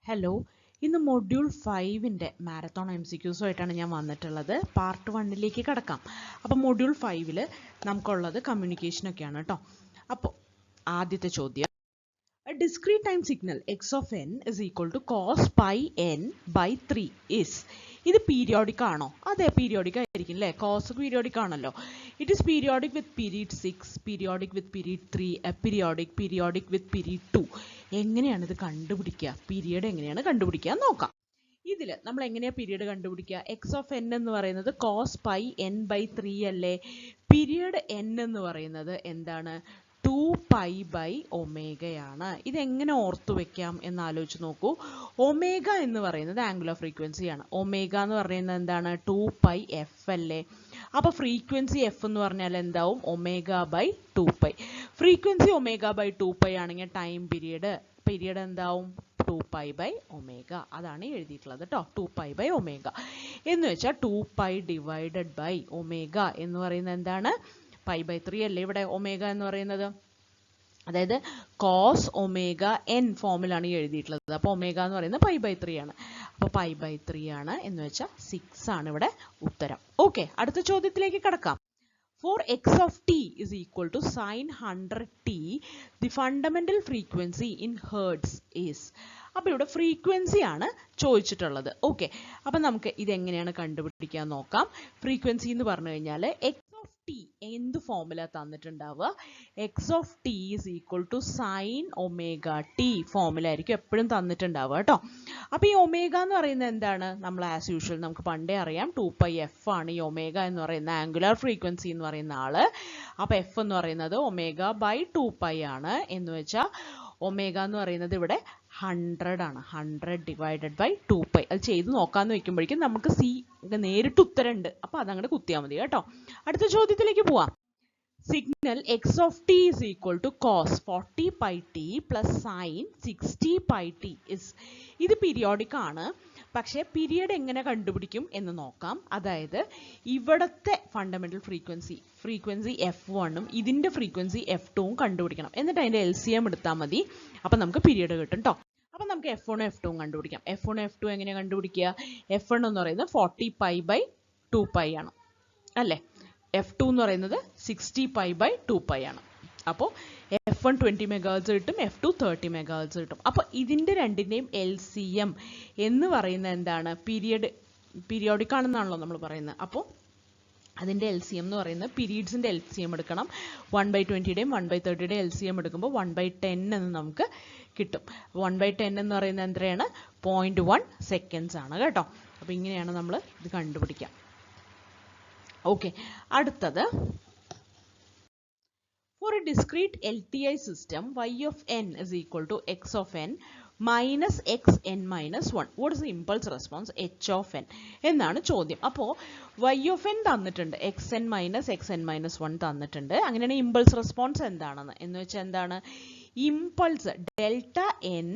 Hello, ഇന്ന് module 5-ൻ്റെ marathon MCQs ആയിട്ടാണ് ഞാൻ വന്നിട്ടുള്ളത്. പാർട്ട് 1-ലേക്ക് കടക്കാം. അപ്പോൾ മൊഡ്യൂൾ 5-ൽ നമുക്കുള്ളത് കമ്മ്യൂണിക്കേഷനൊക്കെയാണ് കേട്ടോ. അപ്പോൾ ആദ്യത്തെ ചോദ്യം, a discrete time signal x of n is equal to cos pi n by 3 is. ഇത് പീരിയോഡിക് ആണോ? അതെ, പീരിയോഡിക് ആയിരിക്കും അല്ലേ. കോസ് പീരിയോഡിക് ആണല്ലോ. It is periodic with period 6, periodic with period 3, aperiodic, periodic with period 2. എങ്ങനെയാണ് ഇത് കണ്ടുപിടിക്കുക? Period എങ്ങനെയാണ് കണ്ടുപിടിക്കുക നോക്കാം. ഇതിൽ നമ്മൾ എങ്ങനെയാണ് പീരിയഡ് കണ്ടുപിടിക്കുക? എക്സ് ഓഫ് എൻ എന്ന് പറയുന്നത് കോസ് പൈ എൻ ബൈ 3 അല്ലേ. പീരിയഡ് എൻ എന്ന് പറയുന്നത് എന്താണ്? 2π ബൈ ഒമേഗയാണ്. ഇതെങ്ങനെ ഓർത്തു വെക്കാം എന്ന് ആലോചിച്ച് നോക്കൂ. ഒമേഗ എന്ന് പറയുന്നത് ആംഗുലർ ഫ്രീക്വൻസിയാണ്. ഒമേഗ എന്ന് പറയുന്നത് എന്താണ്? 2πf അല്ലേ. അപ്പോൾ ഫ്രീക്വൻസി എഫ് എന്ന് പറഞ്ഞാൽ എന്താവും? Omega by 2π. Frequency omega by 2π ആണെങ്കിൽ ടൈം പീരിയഡ് എന്താവും? 2π ബൈ ഒമേഗ. അതാണ് എഴുതിയിട്ടുള്ളത് കേട്ടോ, 2π ബൈ ഒമേഗ എന്ന് വെച്ചാൽ 2π ഡിവൈഡഡ് ബൈ ഒമേഗ എന്ന് പറയുന്നത് എന്താണ്? പൈ ബൈ 3 അല്ലേ ഇവിടെ ഒമേഗ എന്ന് പറയുന്നത്. അതായത് കോസ് ഒമേഗ എൻ ഫോമിലാണ് എഴുതിയിട്ടുള്ളത്. അപ്പോൾ ഒമേഗ എന്ന് പറയുന്നത് പൈ ബൈ 3 ആണ്. അപ്പോൾ പൈ ബൈ 3 ആണ് എന്ന് വെച്ചാൽ 6 ആണ് ഇവിടെ ഉത്തരം. ഓക്കെ, അടുത്ത ചോദ്യത്തിലേക്ക് കടക്കാം. For x of t is equal to sin 100t, the fundamental frequency in hertz is. അപ്പോൾ ഇവിടെ ഫ്രീക്വൻസി ആണ് ചോദിച്ചിട്ടുള്ളത്. ഓക്കെ, അപ്പം നമുക്ക് ഇതെങ്ങനെയാണ് കണ്ടുപിടിക്കാൻ നോക്കാം. ഫ്രീക്വൻസി എന്ന് പറഞ്ഞു കഴിഞ്ഞാൽ എക്സ് ഓഫ് ടി എന്ത് ഫോമുല തന്നിട്ടുണ്ടാവുക? X of T is equal to sine omega T ഫോമിലായിരിക്കും എപ്പോഴും തന്നിട്ടുണ്ടാവുക കേട്ടോ. അപ്പോൾ ഈ ഒമേഗ എന്ന് പറയുന്നത് എന്താണ്? നമ്മൾ ആസ് യൂഷ്വൽ നമുക്ക് പണ്ടേ അറിയാം, 2πf ആണ് ഈ ഒമേഗ എന്ന് പറയുന്ന ആംഗുലർ ഫ്രീക്വൻസി എന്ന് പറയുന്ന ആള്. അപ്പോൾ എഫ് എന്ന് പറയുന്നത് ഒമേഗ ബൈ 2π ആണ്. എന്ന് വെച്ചാൽ ഒമേഗ എന്ന് പറയുന്നത് ഇവിടെ 100 ആണ്. 100 ഡിവൈഡഡ് ബൈ 2π. അത് ചെയ്ത് നോക്കാമെന്ന് വെക്കുമ്പോഴേക്കും നമുക്ക് സി നേരിട്ട് ഉത്തരം ഉണ്ട്. അപ്പോൾ അതങ്ങോട്ട് കുത്തിയാൽ മതി കേട്ടോ. അടുത്ത ചോദ്യത്തിലേക്ക് പോവാം. Signal x of T is equal to cos 40πt plus sine 60πt is. ഇത് പീരിയോഡിക് ആണ്. പക്ഷേ പീരിയഡ് എങ്ങനെ കണ്ടുപിടിക്കും എന്ന് നോക്കാം. അതായത് ഇവിടുത്തെ ഫണ്ടമെന്റൽ ഫ്രീക്വൻസി F1ഉം ഇതിൻ്റെ ഫ്രീക്വൻസി F2ഉം കണ്ടുപിടിക്കണം. എന്നിട്ട് അതിൻ്റെ LCM എടുത്താൽ മതി. അപ്പം നമുക്ക് പീരിയഡ് കിട്ടും കേട്ടോ. അപ്പം നമുക്ക് F1ഉം F2ഉം കണ്ടുപിടിക്കാം. F1 F2 എങ്ങനെ കണ്ടുപിടിക്കുക? F1 എന്ന് പറയുന്നത് 40π ബൈ 2π ആണ് അല്ലേ. F2 എന്ന് പറയുന്നത് 60π ബൈ 2π ആണ്. അപ്പോൾ F1 20 MHz കിട്ടും, F2 30 MHz കിട്ടും. അപ്പോൾ ഇതിൻ്റെ രണ്ടിൻ്റെയും LCM എന്ന് പറയുന്നത് എന്താണ്? പീരിയോഡിക് ആണെന്നാണല്ലോ നമ്മൾ പറയുന്നത്. അപ്പോൾ അതിൻ്റെ LCM എന്ന് പറയുന്നത് പീരീഡ്സിൻ്റെ LCM എടുക്കണം. 1/20യുടെയും 1/30യുടെയും LCM എടുക്കുമ്പോൾ 1/10 എന്ന് നമുക്ക് കിട്ടും. 1/10 എന്ന് പറയുന്നത് എത്രയാണ്? 0.1 seconds ആണ് കേട്ടോ. അപ്പോൾ ഇങ്ങനെയാണ് നമ്മൾ ഇത് കണ്ടുപിടിക്കുക. ഓക്കെ, അടുത്തത്, for a discrete LTI system y of n is equal to x of n minus xn minus 1. What is the impulse response h of n എന്നാണ് ചോദ്യം. അപ്പോൾ y of n തന്നിട്ടുണ്ട്, xn മൈനസ് xn മൈനസ് 1 തന്നിട്ടുണ്ട്. അങ്ങനെയാണ് impulse response എന്താണെന്ന്. എന്ന് വെച്ചാൽ എന്താണ്? ഇമ്പൾസ് ഡെൽറ്റ എൻ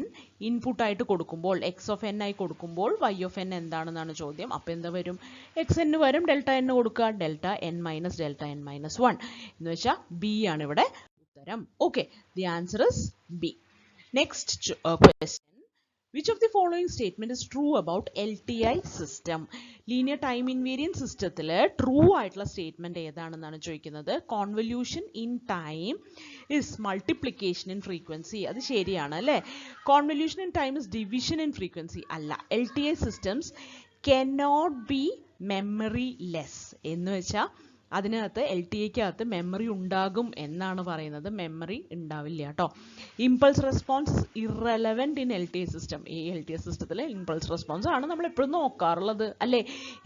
ഇൻപുട്ട് ആയിട്ട് കൊടുക്കുമ്പോൾ, എക്സ് ഓഫ് എൻ ആയി കൊടുക്കുമ്പോൾ y of n എന്താണെന്നാണ് ചോദ്യം. അപ്പോൾ എന്താ വരും? xn വരും, ഡെൽറ്റ എൻ കൊടുക്കുക, delta N minus delta N minus 1 എന്ന് വെച്ചാൽ ബി ആണ് ഇവിടെ ഉത്തരം. Okay, the answer is B. Next question. Which of the following statement is true about LTI system? Linear time invariant system true ആയിട്ടുള്ള statement ഏതാണെന്നാണ് ചോദിക്കുന്നത്. Convolution in time is multiplication in frequency. അത് ശരിയാണ് അല്ലേ. Convolution in time is division in frequency അല്ല. LTI systems cannot be memoryless എന്ന് വെച്ചാൽ അതിനകത്ത് LTAക്കകത്ത് memory ഉണ്ടാകും എന്നാണ് പറയുന്നത്. മെമ്മറി ഉണ്ടാവില്ല കേട്ടോ. Impulse response irrelevant in LTI system. ഈ LTI സിസ്റ്റത്തിൽ ഇമ്പൾസ് റെസ്പോൺസ് ആണ് നമ്മൾ എപ്പോഴും നോക്കാറുള്ളത് അല്ലേ.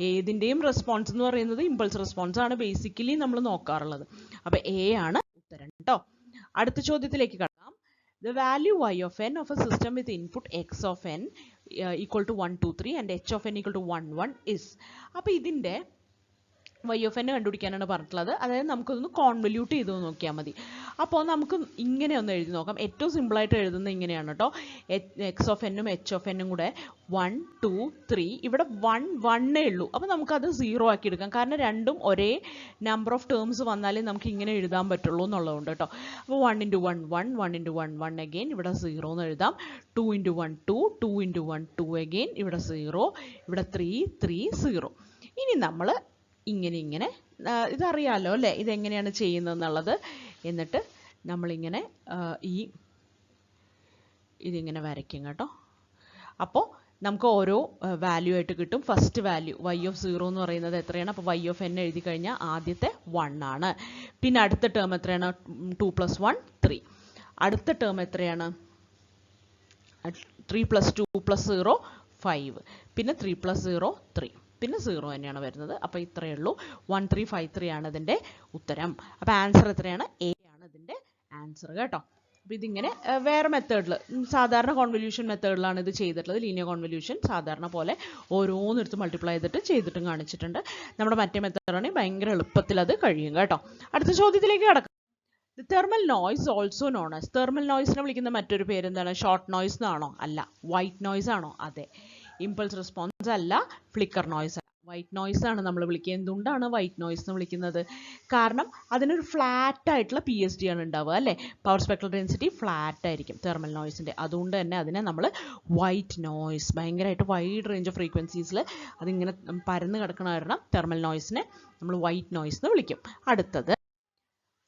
ഏതിൻ്റെയും റെസ്പോൺസ് എന്ന് പറയുന്നത് ഇമ്പൾസ് റെസ്പോൺസ് ആണ് ബേസിക്കലി നമ്മൾ നോക്കാറുള്ളത്. അപ്പോൾ എ ആണ് ഉത്തരം കേട്ടോ. അടുത്ത ചോദ്യത്തിലേക്ക് കടക്കാം. The value y of n of a system with input x of n equal to 1, 2, 3 and h of n equal to 1, 1 is. അപ്പോൾ ഇതിൻ്റെ y of n കണ്ടുപിടിക്കാനാണ് പറഞ്ഞിട്ടുള്ളത്. അതായത് നമുക്കൊന്ന് കോൺവല്യൂട്ട് ചെയ്ത് നോക്കിയാൽ മതി. അപ്പോൾ നമുക്ക് ഇങ്ങനെ ഒന്ന് എഴുതി നോക്കാം. ഏറ്റവും സിമ്പിളായിട്ട് എഴുതുന്നത് ഇങ്ങനെയാണ് കേട്ടോ. എക്സ് ഓഫ് എന്നും എച്ച് ഓഫ് എന്നും കൂടെ 1 2 3 ഇവിടെ 1 ഉള്ളൂ. അപ്പോൾ നമുക്കത് 0 ആക്കി എടുക്കാം. കാരണം രണ്ടും ഒരേ നമ്പർ ഓഫ് ടേംസ് വന്നാലേ നമുക്ക് ഇങ്ങനെ എഴുതാൻ പറ്റുള്ളൂ എന്നുള്ളതുകൊണ്ട് കേട്ടോ. അപ്പോൾ 1 × 1 1 1 × 1 1 അഗെയിൻ ഇവിടെ 0 എന്ന് എഴുതാം. 2 × 1 2 2 × 1 2 അഗെയിൻ ഇവിടെ 0 ഇവിടെ 3 3 0. ഇനി നമ്മൾ ഇങ്ങനെ ഇതറിയാലോ അല്ലേ ഇതെങ്ങനെയാണ് ചെയ്യുന്നതെന്നുള്ളത്. എന്നിട്ട് നമ്മളിങ്ങനെ ഇതിങ്ങനെ വരയ്ക്കും കേട്ടോ. അപ്പോൾ നമുക്ക് ഓരോ വാല്യൂ ആയിട്ട് കിട്ടും. ഫസ്റ്റ് വാല്യൂ y of 0 എന്ന് പറയുന്നത് എത്രയാണ്? അപ്പോൾ y of n എഴുതി കഴിഞ്ഞാൽ ആദ്യത്തെ 1 ആണ്. പിന്നെ അടുത്ത ടേം എത്രയാണ്? 2 + 1 3. അടുത്ത ടേം എത്രയാണ്? 3 + 2 + 0 5. പിന്നെ 3 + 0 3. പിന്നെ 0 തന്നെയാണ് വരുന്നത്. അപ്പോൾ ഇത്രയേ ഉള്ളൂ. 1353 ആണ് ഇതിൻ്റെ ഉത്തരം. അപ്പോൾ ആൻസർ എത്രയാണ്? എ ആണ് ഇതിൻ്റെ ആൻസർ കേട്ടോ. അപ്പോൾ ഇതിങ്ങനെ വേറെ മെത്തേഡിൽ സാധാരണ കോൺവല്യൂഷൻ മെത്തേഡിലാണ് ഇത് ചെയ്തിട്ടുള്ളത്. ലീനിയർ കോൺവല്യൂഷൻ സാധാരണ പോലെ ഓരോന്നെടുത്ത് മൾട്ടിപ്ലൈ ചെയ്തിട്ടും കാണിച്ചിട്ടുണ്ട്. നമ്മുടെ മറ്റേ മെത്തേഡാണെങ്കിൽ ഭയങ്കര എളുപ്പത്തിൽ അത് കഴിയും കേട്ടോ. അടുത്ത ചോദ്യത്തിലേക്ക് കടക്കാം. The thermal noise also known as. Thermal നോയ്സിനെ വിളിക്കുന്ന മറ്റൊരു പേര് എന്താണ്? ഷോർട്ട് നോയ്സ് എന്നാണോ? അല്ല. വൈറ്റ് നോയ്സ് ആണോ? അതെ. ഇമ്പൾസ് റെസ്പോൺസ് അല്ല. ഫ്ലിക്കർ നോയ്സ് അല്ല. വൈറ്റ് നോയ്സ് ആണ് നമ്മൾ വിളിക്കുക. എന്തുകൊണ്ടാണ് വൈറ്റ് നോയ്സ് എന്ന് വിളിക്കുന്നത്? കാരണം അതിനൊരു ഫ്ലാറ്റ് ആയിട്ടുള്ള PSD ആണ് ഉണ്ടാവുക അല്ലേ. പവർ സ്പെക്ട്രൽ ഡെൻസിറ്റി ഫ്ലാറ്റ് ആയിരിക്കും തെർമൽ നോയ്സിൻ്റെ. അതുകൊണ്ട് തന്നെ അതിനെ നമ്മൾ വൈറ്റ് നോയ്സ്, ഭയങ്കരമായിട്ട് വൈഡ് റേഞ്ച് ഓഫ് ഫ്രീക്വൻസീസിൽ അതിങ്ങനെ പരന്ന് കിടക്കണ കാരണം തെർമൽ നോയ്സിനെ നമ്മൾ വൈറ്റ് നോയ്സ് എന്ന് വിളിക്കും. അടുത്തത്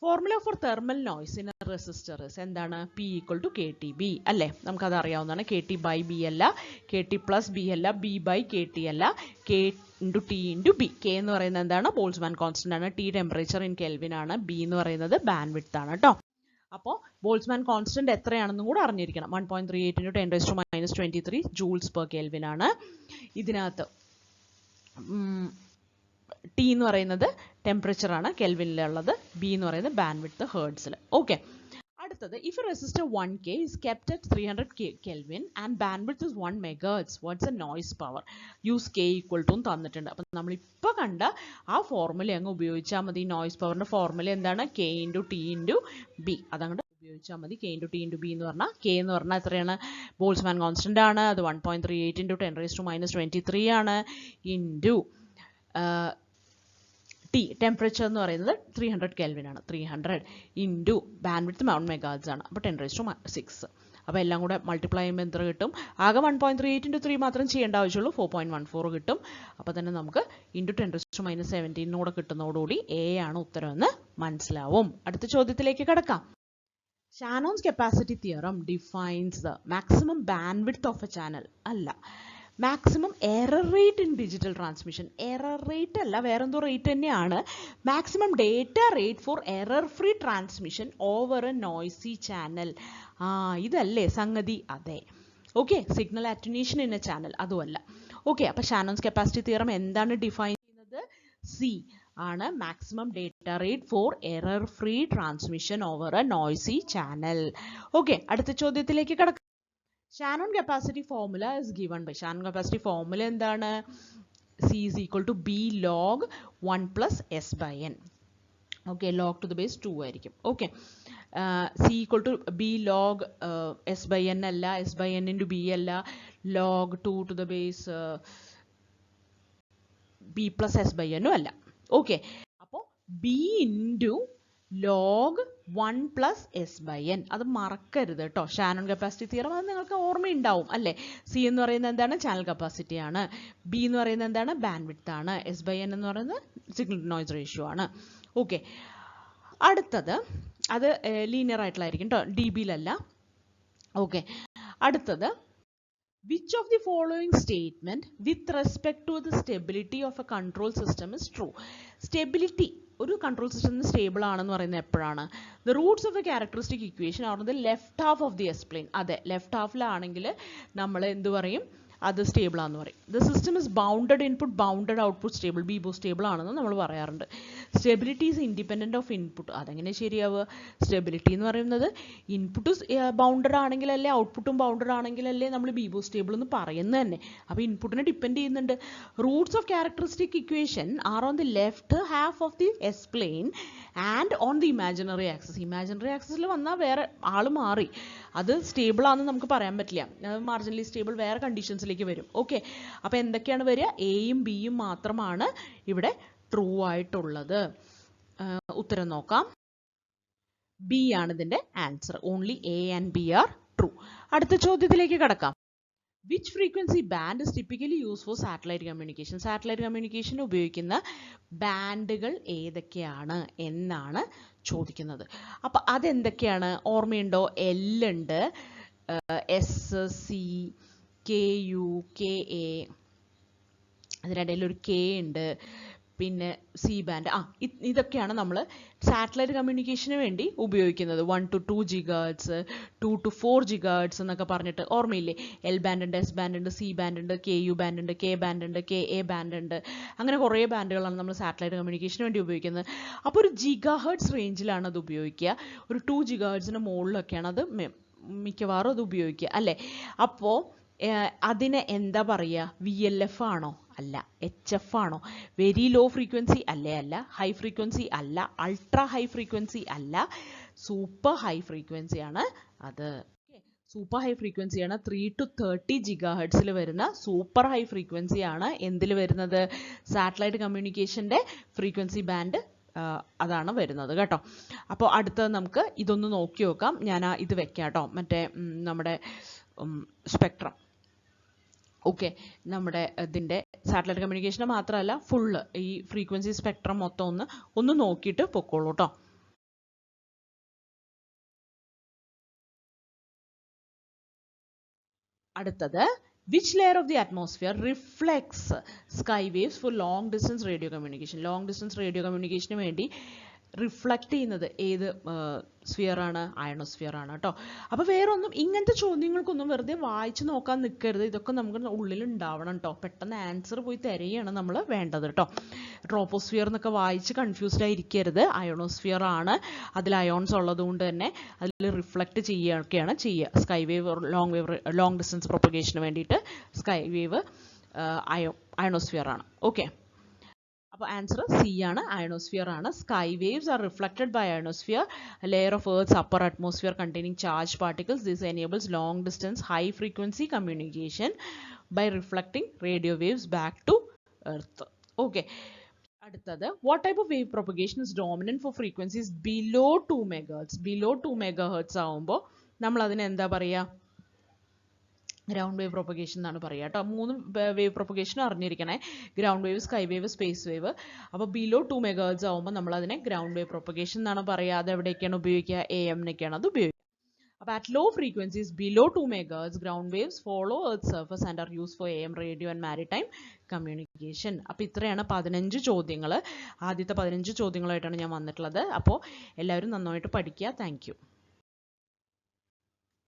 formula for thermal noise in a resistor എന്താണ്? P = KTB അല്ലേ. നമുക്കത് അറിയാവുന്നതാണ്. KT by B അല്ല, KT + B അല്ല, B by KT അല്ല, K × T × B. K എന്ന് പറയുന്നത് എന്താണ്? ബോൾട്ട്സ്മാൻ കോൺസ്റ്റന്റ് ആണ്. T ടെമ്പറേച്ചർ ഇൻ കെൽവിൻ ആണ്. B എന്ന് പറയുന്നത് ബാൻഡ് വിഡ്ത്ത് ആണ് കേട്ടോ. അപ്പോൾ ബോൾട്ട്സ്മാൻ കോൺസ്റ്റന്റ് എത്രയാണെന്നും കൂടെ അറിഞ്ഞിരിക്കണം. 1.38 × 10⁻23 J/Kelvin ആണ്. ഇതിനകത്ത് T എന്ന് പറയുന്നത് ടെമ്പറേച്ചർ ആണ് കെൽവിനിലുള്ളത്. B എന്ന് പറയുന്നത് ബാൻഡ് വിഡ്ത്ത് ഹേർട്സിൽ. ഓക്കെ. അടുത്തത് if a resistor 1K is kept at 300 Kelvin and bandwidth is 1 MHz, what's the noise power? Use K = തന്നിട്ടുണ്ട്. അപ്പം നമ്മളിപ്പോൾ കണ്ട ആ ഫോർമുല അങ്ങ് ഉപയോഗിച്ചാൽ മതി. നോയ്സ് പവറിൻ്റെ ഫോർമുല എന്താണ്? K × T × B. അതങ്ങോട്ട് ഉപയോഗിച്ചാൽ മതി. K × T × B എന്ന് പറഞ്ഞാൽ K എന്ന് പറഞ്ഞാൽ എത്രയാണ്? ബോൾട്ട്സ്മാൻ കോൺസ്റ്റന്റ് ആണ്. അത് 1.38 × 10⁻23 ആണ്. ഇൻറ്റു T ടെമ്പറേച്ചർ എന്ന് പറയുന്നത് 300 Kelvin ആണ്. 300 ഇൻറ്റു ബാൻഡ് വിഡ്ത്ത് 1 MHz ആണ്. അപ്പോൾ 10�6. അപ്പോൾ എല്ലാം കൂടെ മൾട്ടിപ്ലൈ ചെയ്യുമ്പോൾ എത്ര കിട്ടും? ആകെ 1.38 × 3 മാത്രം ചെയ്യേണ്ട ആവശ്യമുള്ളൂ. 4.14 കിട്ടും. അപ്പോൾ തന്നെ നമുക്ക് ഇൻറ്റു 10⁻17 കൂടെ കിട്ടുന്നതോടുകൂടി A ആണ് ഉത്തരമെന്ന് മനസ്സിലാവും. അടുത്ത ചോദ്യത്തിലേക്ക് കടക്കാം. Shannon's capacity theorem defines the maximum bandwidth of a channel. അല്ല, maximum error rate in digital transmission. Error rate അല്ല, വേറെന്തോ റേറ്റ് തന്നെയാണ്. Maximum data rate for error free transmission over a noisy channel. ഇതല്ലേ സംഗതി? അതെ. Okay. Signal attenuation in a channel അതുമല്ല. Okay. അപ്പോൾ Shannon's capacity theorem എന്താണ് ഡിഫൈൻ ചെയ്യുന്നത്? സി ആണ് maximum data rate for error free transmission over a noisy channel. Okay. അടുത്ത ചോദ്യത്തിലേക്ക് കടക്കാം. Shannon capacity formula is given by. Shannon capacity formula എന്താണ്? C = B log 1 + S/n. Okay. log to the base 2 ആയിരിക്കും. Okay. C = B log S/n അല്ല, S/n × B അല്ല, log 2 to the base B + S/n അല്ല. Okay. അപ്പോൾ B × log 1 + S/n. അത് മറക്കരുത് കേട്ടോ. Shannon capacity theorem അത് നിങ്ങൾക്ക് ഓർമ്മയുണ്ടാവും അല്ലേ. സി എന്ന് പറയുന്നത് എന്താണ്? ചാനൽ കപ്പാസിറ്റി ആണ്. ബി എന്ന് പറയുന്നത് എന്താണ്? ബാൻഡ് വിഡ്ത്ത് ആണ്. S/n എന്ന് പറയുന്നത് സിഗ്നൽ ടു നോയ്സ് റേഷ്യോ ആണ്. ഓക്കെ. അടുത്തത് അത് ലീനിയർ ആയിട്ടുള്ളതായിരിക്കും കേട്ടോ, DB-ലല്ല. ഓക്കെ. അടുത്തത് which of the following statement with respect to the stability of a control system is true? Stability ഒരു കൺട്രോൾ സിസ്റ്റം സ്റ്റേബിൾ ആണെന്ന് പറയുന്നത് എപ്പോഴാണ്? The roots of a characteristic equation are the left half of the S plane. അതെ, left ഹാഫിലാണെങ്കിൽ നമ്മൾ എന്ത് പറയും? അത് സ്റ്റേബിൾ ആണെന്ന് പറയും. The system is bounded input bounded output stable, BIBO stable ആണെന്ന് നമ്മൾ പറയാറുണ്ട്. Stability is independent of input. അതെങ്ങനെ ശരിയാവുക? സ്റ്റെബിലിറ്റി എന്ന് പറയുന്നത് ഇൻപുട്ട് ബൗണ്ടഡ് ആണെങ്കിലല്ലേ, ഔട്ട്പുട്ടും ബൗണ്ടഡ് ആണെങ്കിലല്ലേ നമ്മൾ ബീബോ സ്റ്റേബിൾ എന്ന് പറയുന്നത് തന്നെ. അപ്പോൾ ഇൻപുട്ടിനെ ഡിപ്പെൻഡ് ചെയ്യുന്നുണ്ട്. Roots of characteristic equation are on the left half of the S plane and on the imaginary axis. Imaginary ആക്സിസിൽ വന്നാൽ വേറെ ആൾ മാറി, അത് സ്റ്റേബിൾ ആണെന്ന് നമുക്ക് പറയാൻ പറ്റില്ല. മാർജിനലി സ്റ്റേബിൾ വേറെ കണ്ടീഷൻസിലേക്ക് വരും. ഓക്കെ, അപ്പോൾ എന്തൊക്കെയാണ് വരിക? എയും ബിയും മാത്രമാണ് ഇവിടെ ട്രൂ ആയിട്ടുള്ളത്. ഉത്തരം നോക്കാം. ബി ആണ് ഇതിന്റെ answer. Only A and B are true. അടുത്ത ചോദ്യത്തിലേക്ക് കടക്കാം. Which frequency band is typically use for satellite communication? Satellite കമ്മ്യൂണിക്കേഷന് ഉപയോഗിക്കുന്ന ബാൻഡുകൾ ഏതൊക്കെയാണ് എന്നാണ് ചോദിക്കുന്നത്. അപ്പം അതെന്തൊക്കെയാണ് ഓർമ്മയുണ്ടോ? എൽ ഉണ്ട്, S, C, K U, K A, അതിനിടയിൽ ഒരു കെ ഉണ്ട്, പിന്നെ സി ബാൻഡ്. ഇതൊക്കെയാണ് നമ്മൾ സാറ്റലൈറ്റ് കമ്മ്യൂണിക്കേഷന് വേണ്ടി ഉപയോഗിക്കുന്നത്. 1 to 2 GHz, 2 to 4 GHz എന്നൊക്കെ പറഞ്ഞിട്ട് ഓർമ്മയില്ലേ? എൽ ബാൻഡ് ഉണ്ട്, എസ് ബാൻഡ് ഉണ്ട്, സി ബാൻഡ് ഉണ്ട്, കെ യു ബാൻഡ് ഉണ്ട്, കെ ബാൻഡ് ഉണ്ട്, കെ എ ബാൻഡ് ഉണ്ട്. അങ്ങനെ കുറേ ബാൻഡുകളാണ് നമ്മൾ സാറ്റലൈറ്റ് കമ്മ്യൂണിക്കേഷന് വേണ്ടി ഉപയോഗിക്കുന്നത്. അപ്പോൾ ഒരു GHz റേഞ്ചിലാണ് അത് ഉപയോഗിക്കുക. ഒരു 2 GHzന് മുകളിലൊക്കെയാണ് അത് മിക്കവാറും അത് ഉപയോഗിക്കുക അല്ലേ? അപ്പോൾ അതിന് എന്താ പറയുക? VLF ആണോ? അല്ല. HF ആണോ? വെരി ലോ ഫ്രീക്വൻസി അല്ലേ? അല്ല. ഹൈ ഫ്രീക്വൻസി അല്ല. അൾട്രാ ഹൈ ഫ്രീക്വൻസി അല്ല. സൂപ്പർ ഹൈ ഫ്രീക്വൻസി ആണ് അത്. സൂപ്പർ ഹൈ ഫ്രീക്വൻസിയാണ് 3 to 30 GHz വരുന്ന സൂപ്പർ ഹൈ ഫ്രീക്വൻസി ആണ് എന്തിൽ വരുന്നത്? സാറ്റലൈറ്റ് കമ്മ്യൂണിക്കേഷൻ്റെ ഫ്രീക്വൻസി ബാൻഡ് അതാണ് വരുന്നത് കേട്ടോ. അപ്പോൾ അടുത്തത് നമുക്ക് ഇതൊന്ന് നോക്കി നോക്കാം. ഞാൻ ഇത് വെക്കാം കേട്ടോ, മറ്റേ നമ്മുടെ സ്പെക്ട്രം. ഓക്കെ, നമ്മുടെ ഇതിൻ്റെ സാറ്റലൈറ്റ് കമ്മ്യൂണിക്കേഷന് മാത്രമല്ല ഫുള്ള് ഈ ഫ്രീക്വൻസി സ്പെക്ട്രം മൊത്തം ഒന്ന് നോക്കിയിട്ട് പൊക്കോളൂ കേട്ടോ. അടുത്തത്, which layer of the atmosphere reflects sky waves for long distance radio communication? long distance radio communication വേണ്ടി റിഫ്ലക്റ്റ് ചെയ്യുന്നത് ഏത് സ്ഫിയർ ആണ്? അയണോസ്ഫിയർ ആണ് കേട്ടോ. അപ്പോൾ വേറെ ഒന്നും ഇങ്ങനത്തെ ചോദ്യങ്ങൾക്കൊന്നും വെറുതെ വായിച്ച് നോക്കാൻ നിൽക്കരുത്. ഇതൊക്കെ നമുക്ക് ഉള്ളിൽ ഉണ്ടാവണം കേട്ടോ. പെട്ടെന്ന് ആൻസർ പോയി തിരയാണ് നമ്മൾ വേണ്ടത് കേട്ടോ. ട്രോപ്പോസ്ഫിയർ എന്നൊക്കെ വായിച്ച് കൺഫ്യൂസ്ഡ് ആയിരിക്കരുത്. അയോണോസ്ഫിയർ ആണ്, അതിൽ അയോൺസ് ഉള്ളത് കൊണ്ട് തന്നെ അതിൽ റിഫ്ലക്റ്റ് ചെയ്യുകയൊക്കെയാണ് ചെയ്യുക. സ്കൈ വേവ്, ലോങ് ഡിസ്റ്റൻസ് പ്രൊപ്പഗേഷന് വേണ്ടിയിട്ട് സ്കൈ വേവ് അയണോസ്ഫിയർ ആണ്. ഓക്കെ, അപ്പോൾ ആൻസർ സി ആണ്, അയണോസ്ഫിയർ ആണ്. Sky waves are reflected by ionosphere, layer of earth upper atmosphere containing charge particles. This enables long distance high frequency communication by reflecting radio waves back to earth. Okay, അടുത്തത്, what type of wave propagation is dominant for frequencies below 2 MHz? Below 2 MHz ആവുമ്പോൾ നമ്മൾ അതിന് എന്താ പറയുക? Ground wave propagation എന്നാണ് പറയുക കേട്ടോ. 3 wave propagation അറിഞ്ഞിരിക്കണേ. Ground wave, sky wave, space wave. അപ്പോൾ ബിലോ 2 MHz ആവുമ്പോൾ നമ്മൾ അതിനെ ഗ്രൗണ്ട് വേവ് പ്രൊപ്പഗേഷൻ എന്നാണ് പറയുക. അത് എവിടെയൊക്കെയാണ് ഉപയോഗിക്കുക? AM-നൊക്കെയാണ് അത് ഉപയോഗിക്കുക. അപ്പോൾ at low frequencies below 2 MHz ground waves follow earth surface and are use for AM radio and maritime communication. അപ്പോൾ ഇത്രയാണ് 15 ചോദ്യങ്ങൾ. ആദ്യത്തെ 15 ചോദ്യങ്ങളായിട്ടാണ് ഞാൻ വന്നിട്ടുള്ളത്. അപ്പോൾ എല്ലാവരും നന്നായിട്ട് പഠിക്കുക. Thank you.